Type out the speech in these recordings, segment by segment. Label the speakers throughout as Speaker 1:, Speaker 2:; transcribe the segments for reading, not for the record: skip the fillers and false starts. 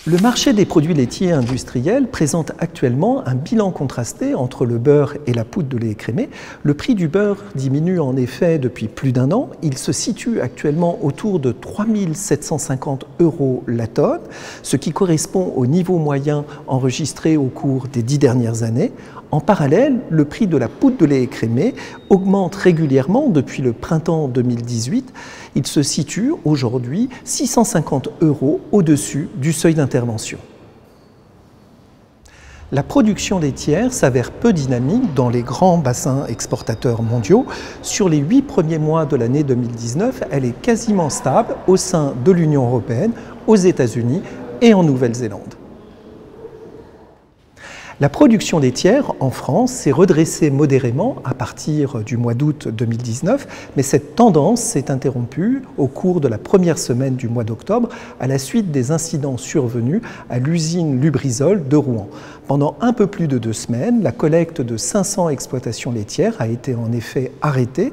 Speaker 1: Le marché des produits laitiers industriels présente actuellement un bilan contrasté entre le beurre et la poudre de lait écrémé. Le prix du beurre diminue en effet depuis plus d'un an. Il se situe actuellement autour de 3 750 € la tonne, ce qui correspond au niveau moyen enregistré au cours des 10 dernières années. En parallèle, le prix de la poudre de lait écrémé augmente régulièrement depuis le printemps 2018. Il se situe aujourd'hui 650 € au-dessus du seuil d'intervention. La production laitière s'avère peu dynamique dans les grands bassins exportateurs mondiaux. Sur les 8 premiers mois de l'année 2019, elle est quasiment stable au sein de l'Union européenne, aux États-Unis et en Nouvelle-Zélande. La production laitière en France s'est redressée modérément à partir du mois d'août 2019, mais cette tendance s'est interrompue au cours de la première semaine du mois d'octobre à la suite des incidents survenus à l'usine Lubrizol de Rouen. Pendant un peu plus de 2 semaines, la collecte de 500 exploitations laitières a été en effet arrêtée.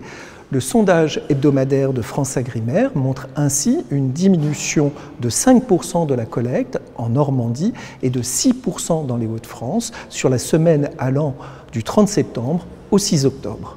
Speaker 1: Le sondage hebdomadaire de FranceAgriMer montre ainsi une diminution de 5% de la collecte en Normandie et de 6% dans les Hauts-de-France sur la semaine allant du 30 septembre au 6 octobre.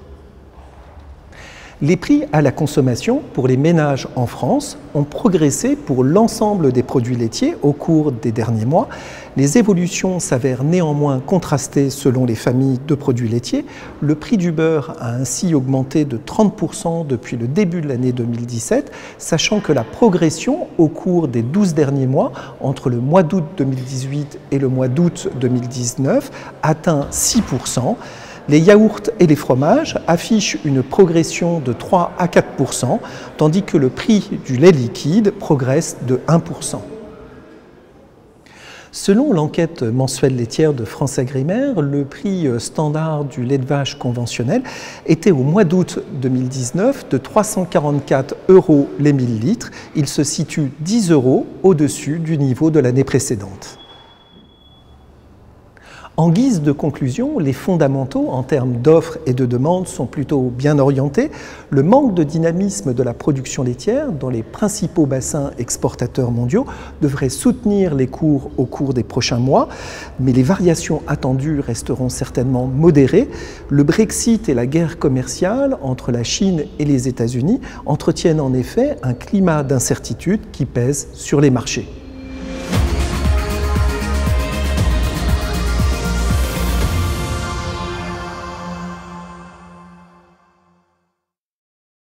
Speaker 1: Les prix à la consommation pour les ménages en France ont progressé pour l'ensemble des produits laitiers au cours des derniers mois. Les évolutions s'avèrent néanmoins contrastées selon les familles de produits laitiers. Le prix du beurre a ainsi augmenté de 30% depuis le début de l'année 2017, sachant que la progression au cours des 12 derniers mois, entre le mois d'août 2018 et le mois d'août 2019, atteint 6%. Les yaourts et les fromages affichent une progression de 3 à 4%, tandis que le prix du lait liquide progresse de 1%. Selon l'enquête mensuelle laitière de FranceAgriMer, le prix standard du lait de vache conventionnel était au mois d'août 2019 de 344 € les 1000 litres. Il se situe 10 € au-dessus du niveau de l'année précédente. En guise de conclusion, les fondamentaux en termes d'offres et de demande sont plutôt bien orientés. Le manque de dynamisme de la production laitière dans les principaux bassins exportateurs mondiaux devrait soutenir les cours au cours des prochains mois, mais les variations attendues resteront certainement modérées. Le Brexit et la guerre commerciale entre la Chine et les États-Unis entretiennent en effet un climat d'incertitude qui pèse sur les marchés.